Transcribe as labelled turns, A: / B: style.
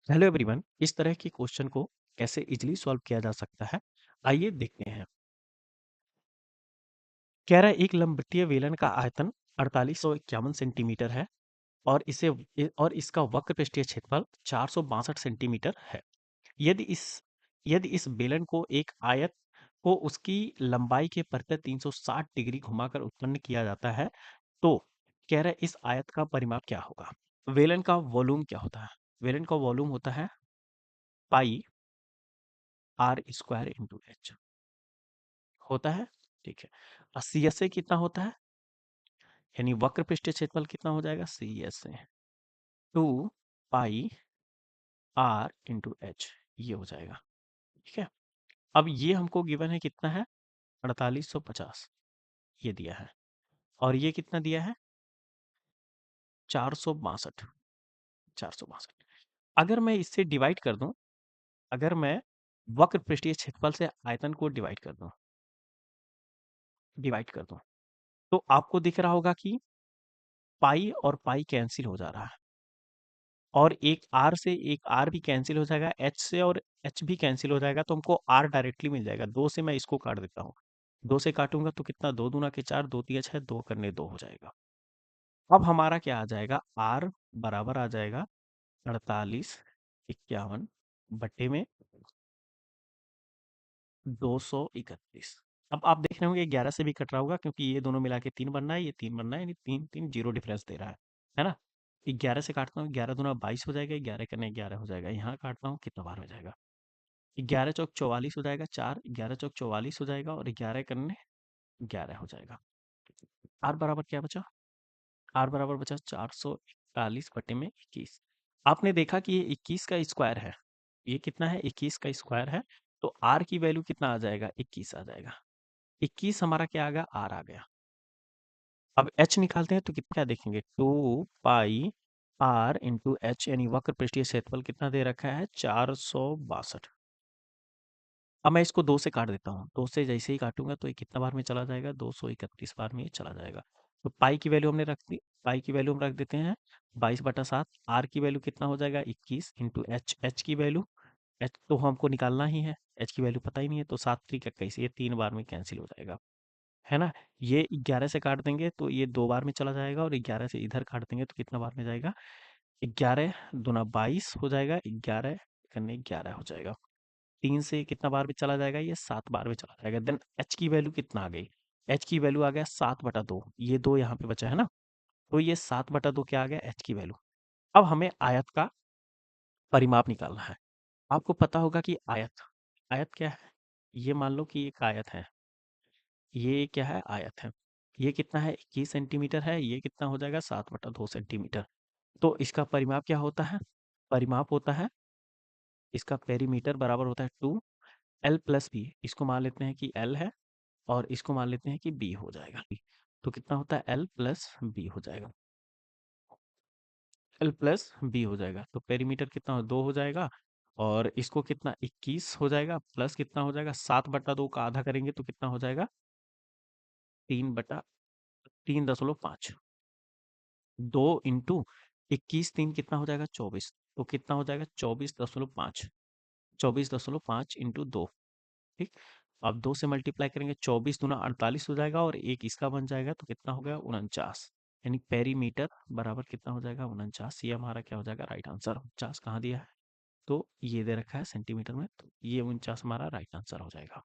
A: Hello everyone, इस तरह के क्वेश्चन को कैसे इजीली सॉल्व किया जा सकता है, आइए देखते हैं। कह रहा है एक लंबवतीय बेलन का आयतन 4851 सेंटीमीटर है और और इसका वक्र पृष्ठीय क्षेत्रफल 462 सेंटीमीटर है। यदि इस यदि इस बेलन को एक आयत को उसकी लंबाई के प्रति 360 डिग्री घुमाकर उत्पन्न किया जाता है, तो कह रहा है इस आयत का परिमाप क्या होगा। बेलन का वॉल्यूम क्या होता है? बेलन का वॉल्यूम होता है पाई आर स्क्वायर इंटू एच होता है। ठीक है। और सी एस ए कितना होता है, यानी वक्र पृष्ठीय क्षेत्रफल कितना हो जाएगा, C S A 2 pi r into h, ये हो जाएगा। ठीक है। अब ये हमको गिवन है, कितना है, 4850 ये दिया है, और ये कितना दिया है, 462 462। अगर मैं इससे डिवाइड कर दूं, अगर मैं वक्र पृष्ठीय क्षेत्रफल से आयतन को डिवाइड कर दूं, तो आपको दिख रहा होगा कि पाई और पाई कैंसिल हो जा रहा है, और एक आर से एक आर भी कैंसिल हो जाएगा, एच से और एच भी कैंसिल हो जाएगा, तो हमको आर डायरेक्टली मिल जाएगा। दो से मैं इसको काट देता हूँ, दो से काटूंगा तो कितना, दो दूना के चार, दो तिया छह, दो करने दो हो जाएगा। अब हमारा क्या आ जाएगा, आर बराबर आ जाएगा 4851 बट्टे में 231। अब आप देख रहे होंगे 11 से भी कट रहा होगा, क्योंकि ये दोनों मिला के 3 बनना है, ये 3 बनना है, यानी 3 3 जीरो डिफरेंस दे रहा है ना। 11 से काटता हूँ, 11 दूना 22 हो जाएगा, 11 करने 11 हो जाएगा, यहाँ काटता हूँ, कितना बार हो जाएगा, 11 चौक 44 हो जाएगा, 4 11 चौक 44 हो जाएगा, और 11 करने 11 हो जाएगा। आर बराबर क्या बचा, आर बराबर बचा 441 बटे में 21। आपने देखा कि ये 21 का स्क्वायर है, ये कितना है, 21 का स्क्वायर है, तो आर की वैल्यू कितना आ जाएगा, 21 आ जाएगा। 21 हमारा क्या आ गया, आर आ गया। अब एच निकालते हैं तो कितना देखेंगे, 2 पाई आर इंटू एच, यानी वक्र पृष्ठीय क्षेत्रफल कितना दे रखा है, 462। अब मैं इसको दो से काट देता हूँ, दो से जैसे ही काटूंगा तो ये कितना बार में चला जाएगा, 231 बार में ये चला जाएगा। तो पाई की वैल्यू हमने रख दी, पाई की वैल्यू हम रख देते हैं 22/7। आर की वैल्यू कितना हो जाएगा, 21 इंटू एच, एच की वैल्यू, एच तो हमको निकालना ही है, एच की वैल्यू पता ही नहीं है, तो 7×3 = 21, ये 3 बार में कैंसिल हो जाएगा, है ना। ये 11 से काट देंगे तो ये 2 बार में चला जाएगा, और 11 से इधर काट देंगे तो कितना बार में जाएगा, 11 दूना 22 हो जाएगा, 11 करने 11 हो जाएगा। 3 से कितना बार में चला जाएगा, ये 7 बार में चला जाएगा। देन एच की वैल्यू कितना आ गई, एच की वैल्यू आ गया 7/2, ये 2 यहाँ पे बचा है ना, तो ये 7/2 क्या आ गया, एच की वैल्यू। अब हमें आयत का परिमाप निकालना है। आपको पता होगा कि आयत, आयत क्या है, ये मान लो कि एक आयत है, ये क्या है, आयत है। ये कितना है, 21 सेंटीमीटर है, ये कितना हो जाएगा, 7/2 सेंटीमीटर। तो इसका परिमाप क्या होता है, परिमाप होता है, इसका पेरीमीटर बराबर होता है 2 L+B, इसको मान लेते हैं कि L है, और इसको मान लेते हैं कि B हो जाएगा। तो कितना होता है, L+B हो जाएगा, L+B हो जाएगा। तो पेरीमीटर कितना हो, 2 हो जाएगा, और इसको कितना, 21 हो जाएगा, प्लस कितना हो जाएगा, 7/2 का आधा करेंगे तो कितना हो जाएगा, 3/3.5। 2 इंटू 21 3 कितना हो जाएगा, 24, तो कितना हो जाएगा, 24.5, 24.5 इंटू 2। ठीक। अब 2 से मल्टीप्लाई करेंगे, 24 दूना 48 हो जाएगा, और एक इसका बन जाएगा, तो कितना हो गया, 49, यानी पेरीमीटर बराबर कितना हो जाएगा, 49। ये हमारा क्या हो जाएगा, राइट आंसर। 49 कहाँ दिया है, तो ये दे रखा है सेंटीमीटर में, तो ये 49 हमारा राइट आंसर हो जाएगा।